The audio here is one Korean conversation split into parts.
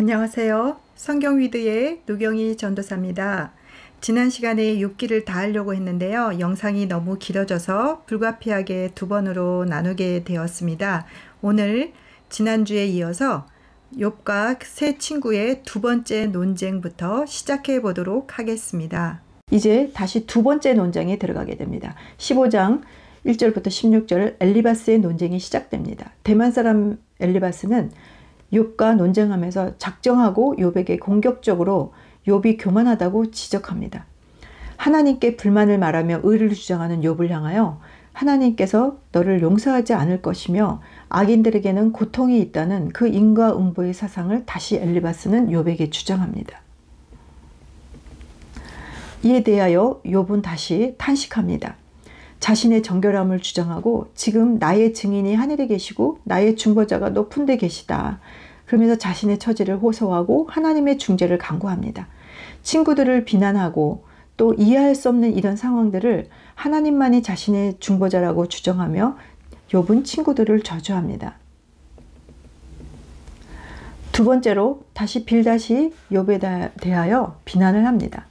안녕하세요. 성경위드의 누경이 전도사입니다. 지난 시간에 욥기를 다 하려고 했는데요. 영상이 너무 길어져서 불가피하게 두 번으로 나누게 되었습니다. 오늘 지난주에 이어서 욥과 세 친구의 두 번째 논쟁부터 시작해 보도록 하겠습니다. 이제 다시 두 번째 논쟁에 들어가게 됩니다. 15장 1절부터 16절 엘리바스의 논쟁이 시작됩니다. 대만 사람 엘리바스는 욥과 논쟁하면서 작정하고 욥에게 공격적으로 욥이 교만하다고 지적합니다. 하나님께 불만을 말하며 의를 주장하는 욥을 향하여 하나님께서 너를 용서하지 않을 것이며 악인들에게는 고통이 있다는 그 인과응보의 사상을 다시 엘리바스는 욥에게 주장합니다. 이에 대하여 욥은 다시 탄식합니다. 자신의 정결함을 주장하고 지금 나의 증인이 하늘에 계시고 나의 중보자가 높은 데 계시다. 그러면서 자신의 처지를 호소하고 하나님의 중재를 간구합니다. 친구들을 비난하고 또 이해할 수 없는 이런 상황들을 하나님만이 자신의 중보자라고 주장하며 욥은 친구들을 저주합니다. 두 번째로 다시 빌닷이 욥에 대하여 비난을 합니다.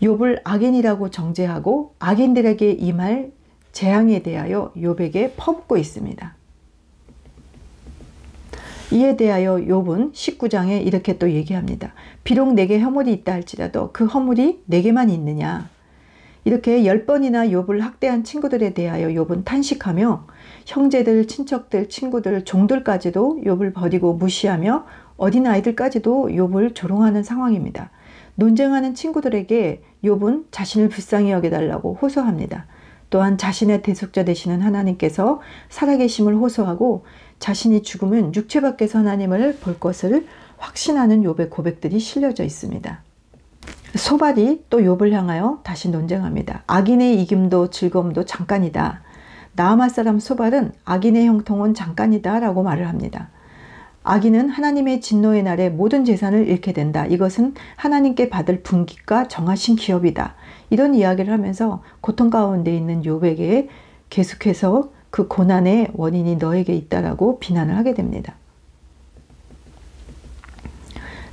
욥을 악인이라고 정죄하고 악인들에게 임할 재앙에 대하여 욥에게 퍼붓고 있습니다. 이에 대하여 욥은 19장에 이렇게 또 얘기합니다. 비록 내게 허물이 있다 할지라도 그 허물이 내게만 있느냐. 이렇게 10번이나 욥을 학대한 친구들에 대하여 욥은 탄식하며 형제들, 친척들, 친구들, 종들까지도 욥을 버리고 무시하며 어린아이들까지도 욥을 조롱하는 상황입니다. 논쟁하는 친구들에게 욥은 자신을 불쌍히 여겨달라고 호소합니다. 또한 자신의 대속자 되시는 하나님께서 살아계심을 호소하고 자신이 죽으면 육체 밖에서 하나님을 볼 것을 확신하는 욥의 고백들이 실려져 있습니다. 소발이 또 욥을 향하여 다시 논쟁합니다. 악인의 이김도 즐거움도 잠깐이다. 나아마 사람 소발은 악인의 형통은 잠깐이다 라고 말을 합니다. 악인은 하나님의 진노의 날에 모든 재산을 잃게 된다. 이것은 하나님께 받을 분깃과 정하신 기업이다. 이런 이야기를 하면서 고통 가운데 있는 욥에게 계속해서 그 고난의 원인이 너에게 있다라고 비난을 하게 됩니다.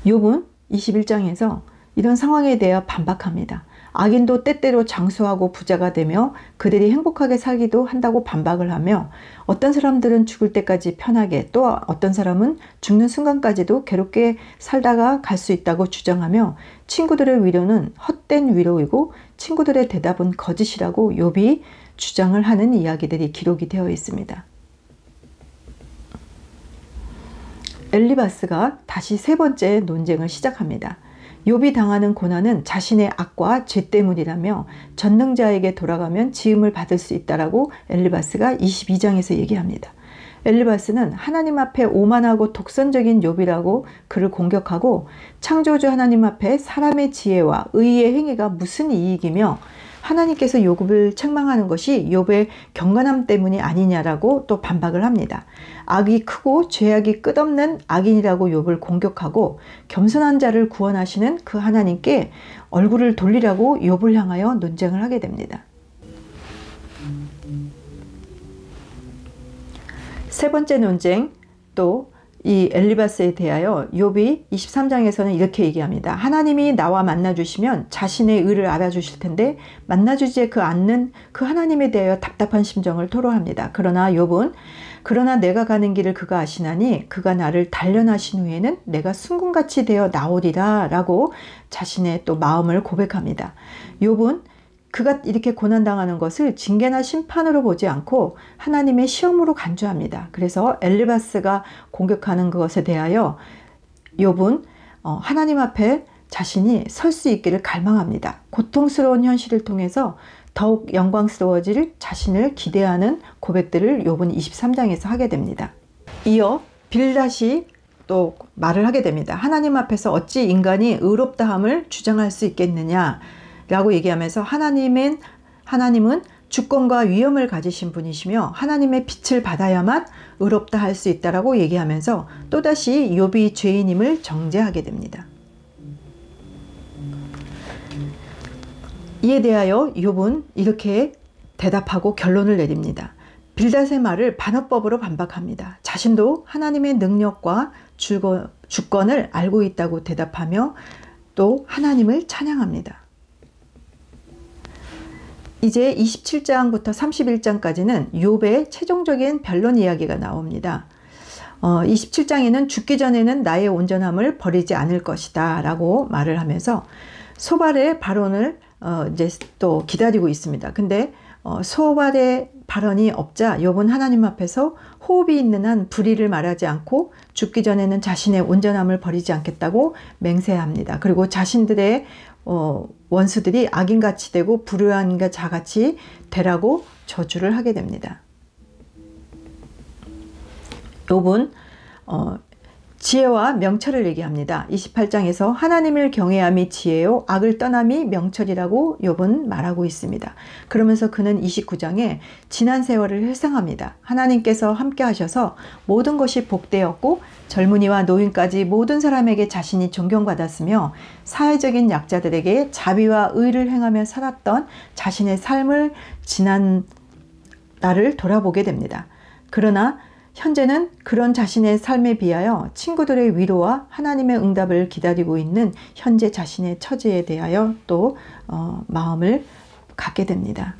욥은 21장에서 이런 상황에 대해 반박합니다. 악인도 때때로 장수하고 부자가 되며 그들이 행복하게 살기도 한다고 반박을 하며 어떤 사람들은 죽을 때까지 편하게 또 어떤 사람은 죽는 순간까지도 괴롭게 살다가 갈 수 있다고 주장하며 친구들의 위로는 헛된 위로이고 친구들의 대답은 거짓이라고 욥이 주장을 하는 이야기들이 기록이 되어 있습니다. 엘리바스가 다시 세 번째 논쟁을 시작합니다. 욥이 당하는 고난은 자신의 악과 죄 때문이라며 전능자에게 돌아가면 지음을 받을 수 있다라고 엘리바스가 22장에서 얘기합니다. 엘리바스는 하나님 앞에 오만하고 독선적인 욥이라고 그를 공격하고 창조주 하나님 앞에 사람의 지혜와 의의 행위가 무슨 이익이며 하나님께서 욥을 책망하는 것이 욥의 경건함 때문이 아니냐라고 또 반박을 합니다. 악이 크고 죄악이 끝없는 악인이라고 욥을 공격하고 겸손한 자를 구원하시는 그 하나님께 얼굴을 돌리라고 욥을 향하여 논쟁을 하게 됩니다. 세 번째 논쟁, 또 이 엘리바스에 대하여 욥이 23장에서는 이렇게 얘기합니다. 하나님이 나와 만나주시면 자신의 의를 알아주실 텐데 만나주지 않는 그 하나님에 대하여 답답한 심정을 토로합니다. 그러나 욥은 그러나 내가 가는 길을 그가 아시나니 그가 나를 단련하신 후에는 내가 순금같이 되어 나오리라 라고 자신의 또 마음을 고백합니다. 욥은 그가 이렇게 고난당하는 것을 징계나 심판으로 보지 않고 하나님의 시험으로 간주합니다. 그래서 엘리바스가 공격하는 그것에 대하여 욥은 하나님 앞에 자신이 설 수 있기를 갈망합니다. 고통스러운 현실을 통해서 더욱 영광스러워질 자신을 기대하는 고백들을 욥은 23장에서 하게 됩니다. 이어 빌닷이 또 말을 하게 됩니다. 하나님 앞에서 어찌 인간이 의롭다함을 주장할 수 있겠느냐 라고 얘기하면서 하나님은 주권과 위엄을 가지신 분이시며 하나님의 빛을 받아야만 의롭다 할 수 있다라고 얘기하면서 또다시 욥이 죄인임을 정죄하게 됩니다. 이에 대하여 욥은 이렇게 대답하고 결론을 내립니다. 빌닷의 말을 반어법으로 반박합니다. 자신도 하나님의 능력과 주권을 알고 있다고 대답하며 또 하나님을 찬양합니다. 이제 27장부터 31장까지는 욥의 최종적인 변론 이야기가 나옵니다. 27장에는 죽기 전에는 나의 온전함을 버리지 않을 것이다 라고 말을 하면서 소발의 발언을 이제 또 기다리고 있습니다. 근데 소발의 발언이 없자 욥은 하나님 앞에서 호흡이 있는 한 불의를 말하지 않고 죽기 전에는 자신의 온전함을 버리지 않겠다고 맹세합니다. 그리고 자신들의 원수들이 악인같이 되고 불의한 자같이 되라고 저주를 하게 됩니다. 욥은 지혜와 명철을 얘기합니다. 28장에서 하나님을 경외함이 지혜요 악을 떠남이 명철이라고 욥은 말하고 있습니다. 그러면서 그는 29장에 지난 세월을 회상합니다. 하나님께서 함께 하셔서 모든 것이 복되었고 젊은이와 노인까지 모든 사람에게 자신이 존경받았으며 사회적인 약자들에게 자비와 의를 행하며 살았던 자신의 삶을 지난 날을 돌아보게 됩니다. 그러나 현재는 그런 자신의 삶에 비하여 친구들의 위로와 하나님의 응답을 기다리고 있는 현재 자신의 처지에 대하여 또 마음을 갖게 됩니다.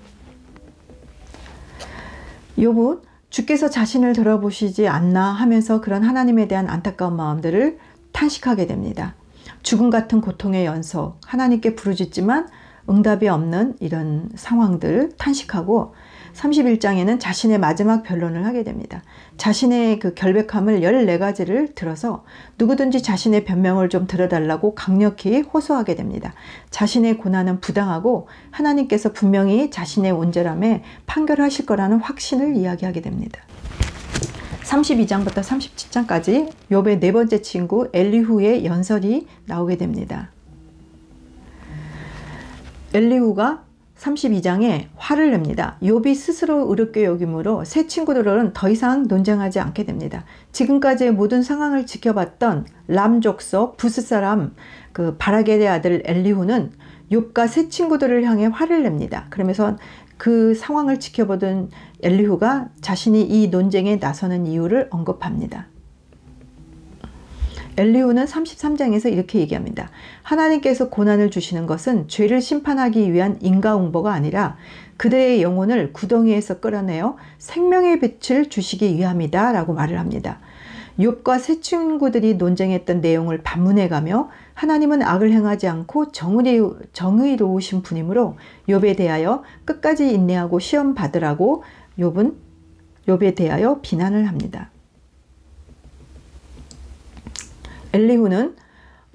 욥은 주께서 자신을 들어보시지 않나 하면서 그런 하나님에 대한 안타까운 마음들을 탄식하게 됩니다. 죽음 같은 고통의 연속, 하나님께 부르짖지만 응답이 없는 이런 상황들 탄식하고 31장에는 자신의 마지막 변론을 하게 됩니다. 자신의 그 결백함을 14가지를 들어서 누구든지 자신의 변명을 좀 들어달라고 강력히 호소하게 됩니다. 자신의 고난은 부당하고 하나님께서 분명히 자신의 온전함에 판결하실 거라는 확신을 이야기하게 됩니다. 32장부터 37장까지 욥의 네 번째 친구 엘리후의 연설이 나오게 됩니다. 엘리후가 32장에 화를 냅니다. 욥이 스스로 의롭게 여김으로 새 친구들은 더 이상 논쟁하지 않게 됩니다. 지금까지의 모든 상황을 지켜봤던 람 족속 부스 사람 그 바라겔의 아들 엘리후는 욥과 새 친구들을 향해 화를 냅니다. 그러면서 그 상황을 지켜보던 엘리후가 자신이 이 논쟁에 나서는 이유를 언급합니다. 엘리후는 33장에서 이렇게 얘기합니다. 하나님께서 고난을 주시는 것은 죄를 심판하기 위한 인과응보가 아니라 그들의 영혼을 구덩이에서 끌어내어 생명의 빛을 주시기 위함이다 라고 말을 합니다. 욥과 새 친구들이 논쟁했던 내용을 반문해가며 하나님은 악을 행하지 않고 정의로우신 분이므로 욥에 대하여 끝까지 인내하고 시험 받으라고 욥은 욥에 대하여 비난을 합니다. 엘리후는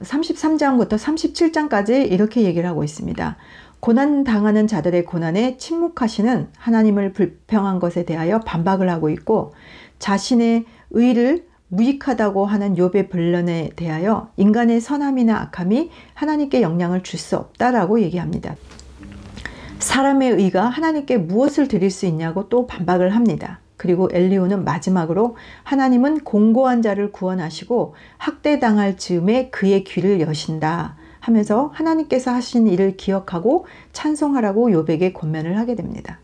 33장부터 37장까지 이렇게 얘기를 하고 있습니다. 고난당하는 자들의 고난에 침묵하시는 하나님을 불평한 것에 대하여 반박을 하고 있고 자신의 의를 무익하다고 하는 욥의 변론에 대하여 인간의 선함이나 악함이 하나님께 영향을 줄 수 없다라고 얘기합니다. 사람의 의가 하나님께 무엇을 드릴 수 있냐고 또 반박을 합니다. 그리고 엘리후는 마지막으로 하나님은 공고한 자를 구원하시고 학대당할 즈음에 그의 귀를 여신다 하면서 하나님께서 하신 일을 기억하고 찬송하라고 욥에게 권면을 하게 됩니다.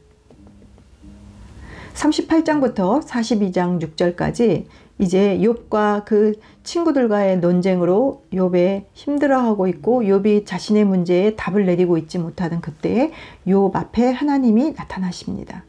38장부터 42장 6절까지 이제 욥과 그 친구들과의 논쟁으로 욥에 힘들어하고 있고 욥이 자신의 문제에 답을 내리고 있지 못하는 그때에 욥 앞에 하나님이 나타나십니다.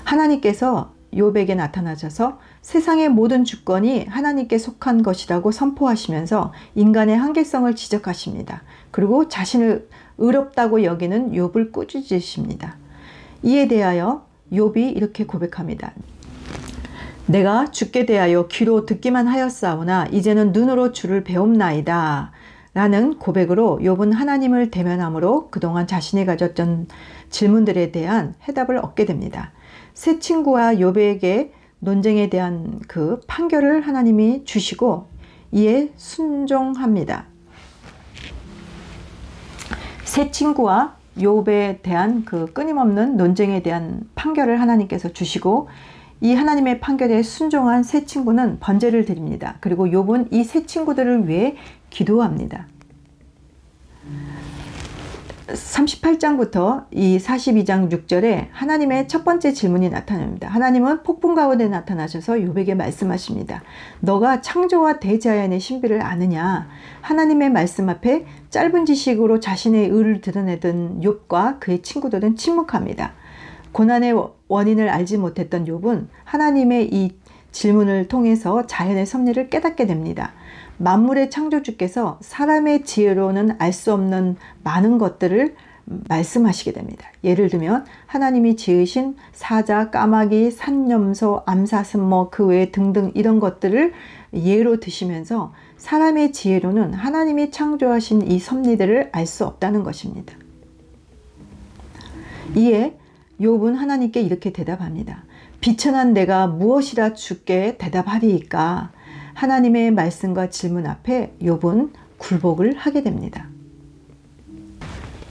하나님께서 욥에게 나타나셔서 세상의 모든 주권이 하나님께 속한 것이라고 선포하시면서 인간의 한계성을 지적하십니다. 그리고 자신을 의롭다고 여기는 욥을 꾸짖으십니다. 이에 대하여 욥이 이렇게 고백합니다. 내가 주께 대하여 귀로 듣기만 하였사오나 이제는 눈으로 주를 배움나이다 라는 고백으로 욥은 하나님을 대면함으로 그동안 자신이 가졌던 질문들에 대한 해답을 얻게 됩니다. 새 친구와 욥에게 논쟁에 대한 그 판결을 하나님이 주시고 이에 순종합니다. 새 친구와 욥에 대한 그 끊임없는 논쟁에 대한 판결을 하나님께서 주시고 이 하나님의 판결에 순종한 새 친구는 번제를 드립니다. 그리고 욥은 이 새 친구들을 위해 기도합니다. 38장부터 이 42장 6절에 하나님의 첫 번째 질문이 나타납니다. 하나님은 폭풍 가운데 나타나셔서 욥에게 말씀하십니다. 너가 창조와 대자연의 신비를 아느냐? 하나님의 말씀 앞에 짧은 지식으로 자신의 의를 드러내던 욥과 그의 친구들은 침묵합니다. 고난의 원인을 알지 못했던 욥은 하나님의 이 질문을 통해서 자연의 섭리를 깨닫게 됩니다. 만물의 창조주께서 사람의 지혜로는 알 수 없는 많은 것들을 말씀하시게 됩니다. 예를 들면 하나님이 지으신 사자, 까마귀, 산염소, 암사슴 그 외 등등 이런 것들을 예로 드시면서 사람의 지혜로는 하나님이 창조하신 이 섭리들을 알 수 없다는 것입니다. 이에 욥은 하나님께 이렇게 대답합니다. 비천한 내가 무엇이라 주께 대답하리이까? 하나님의 말씀과 질문 앞에 욥은 굴복을 하게 됩니다.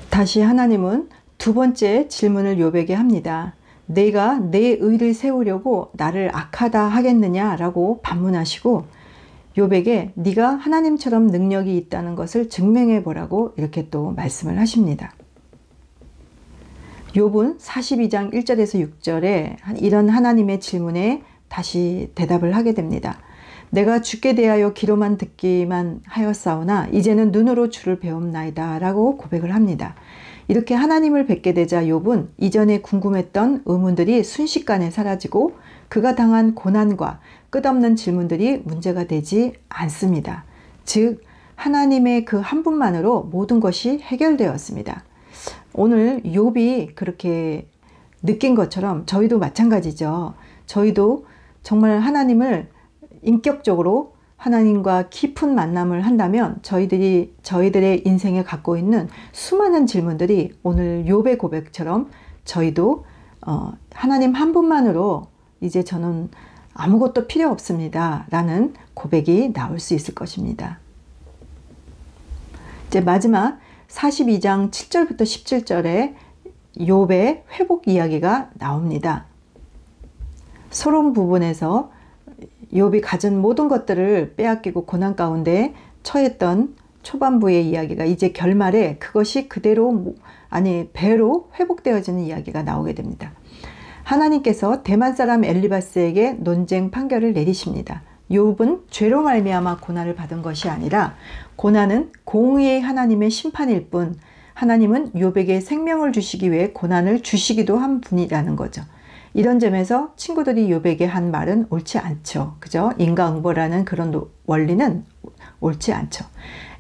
다시 하나님은 두 번째 질문을 욥에게 합니다. 내가 내 의를 세우려고 나를 악하다 하겠느냐? 라고 반문하시고 욥에게 네가 하나님처럼 능력이 있다는 것을 증명해 보라고 이렇게 또 말씀을 하십니다. 욥은 42장 1절에서 6절에 이런 하나님의 질문에 다시 대답을 하게 됩니다. 내가 주께 대하여 귀로만 듣기만 하였사오나 이제는 눈으로 주를 배움나이다 라고 고백을 합니다. 이렇게 하나님을 뵙게 되자 욥은 이전에 궁금했던 의문들이 순식간에 사라지고 그가 당한 고난과 끝없는 질문들이 문제가 되지 않습니다. 즉 하나님의 그 한 분만으로 모든 것이 해결되었습니다. 오늘 욥이 그렇게 느낀 것처럼 저희도 마찬가지죠. 저희도 정말 하나님을 인격적으로 하나님과 깊은 만남을 한다면 저희들의 인생에 갖고 있는 수많은 질문들이 오늘 욥의 고백처럼 저희도 하나님 한 분만으로 이제 저는 아무것도 필요 없습니다 라는 고백이 나올 수 있을 것입니다. 이제 마지막 42장 7절부터 17절에 욥의 회복 이야기가 나옵니다. 서론 부분에서 욥이 가진 모든 것들을 빼앗기고 고난 가운데 처했던 초반부의 이야기가 이제 결말에 그것이 그대로 배로 회복되어지는 이야기가 나오게 됩니다. 하나님께서 대만 사람 엘리바스에게 논쟁 판결을 내리십니다. 욥은 죄로 말미암아 고난을 받은 것이 아니라 고난은 공의의 하나님의 심판일 뿐 하나님은 욥에게 생명을 주시기 위해 고난을 주시기도 한 분이라는 거죠. 이런 점에서 친구들이 욥에게 한 말은 옳지 않죠. 그죠? 인과응보라는 그런 원리는 옳지 않죠.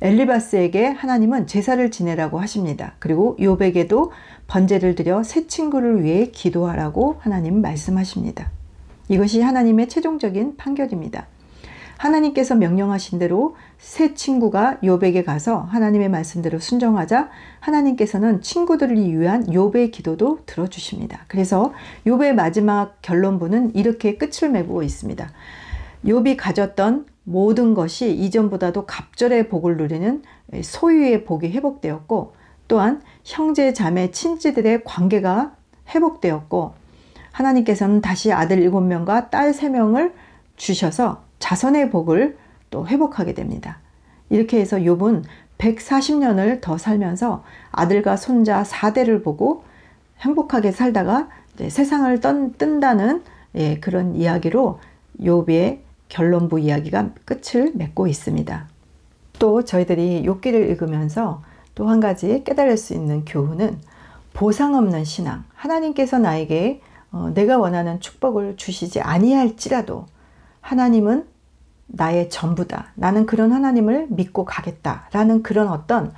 엘리바스에게 하나님은 제사를 지내라고 하십니다. 그리고 욥에게도 번제를 드려 새 친구를 위해 기도하라고 하나님 말씀하십니다. 이것이 하나님의 최종적인 판결입니다. 하나님께서 명령하신 대로 새 친구가 욥에게 가서 하나님의 말씀대로 순종하자 하나님께서는 친구들을 위한 욥의 기도도 들어주십니다. 그래서 욥의 마지막 결론부는 이렇게 끝을 맺고 있습니다. 욥이 가졌던 모든 것이 이전보다도 갑절의 복을 누리는 소유의 복이 회복되었고 또한 형제 자매 친지들의 관계가 회복되었고 하나님께서는 다시 아들 7명과 딸 3명을 주셔서 자손의 복을 또 회복하게 됩니다. 이렇게 해서 욥은 140년을 더 살면서 아들과 손자 4대를 보고 행복하게 살다가 세상을 뜬다는 그런 이야기로 욥의 결론부 이야기가 끝을 맺고 있습니다. 또 저희들이 욥기를 읽으면서 또 한 가지 깨달을 수 있는 교훈은 보상 없는 신앙. 하나님께서 나에게 내가 원하는 축복을 주시지 아니할지라도 하나님은 나의 전부다. 나는 그런 하나님을 믿고 가겠다라는 그런 어떤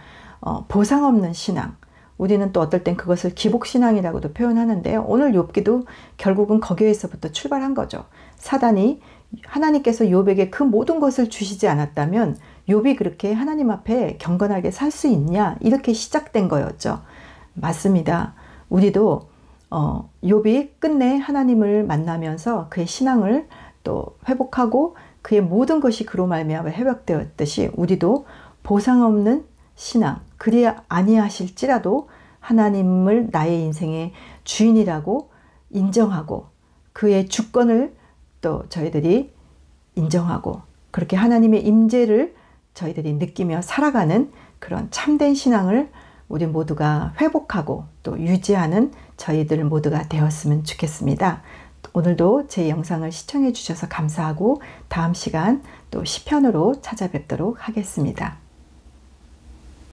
보상 없는 신앙. 우리는 또 어떨 땐 그것을 기복신앙이라고도 표현하는데요. 오늘 욥기도 결국은 거기에서부터 출발한 거죠. 사단이 하나님께서 욥에게 그 모든 것을 주시지 않았다면 욥이 그렇게 하나님 앞에 경건하게 살 수 있냐? 이렇게 시작된 거였죠. 맞습니다. 우리도 욥이 끝내 하나님을 만나면서 그의 신앙을 또 회복하고 그의 모든 것이 그로 말미암아 회복되었듯이 우리도 보상 없는 신앙, 그리 아니하실지라도 하나님을 나의 인생의 주인이라고 인정하고 그의 주권을 또 저희들이 인정하고 그렇게 하나님의 임재를 저희들이 느끼며 살아가는 그런 참된 신앙을 우리 모두가 회복하고 또 유지하는 저희들 모두가 되었으면 좋겠습니다. 오늘도 제 영상을 시청해 주셔서 감사하고 다음 시간 또 시편으로 찾아뵙도록 하겠습니다.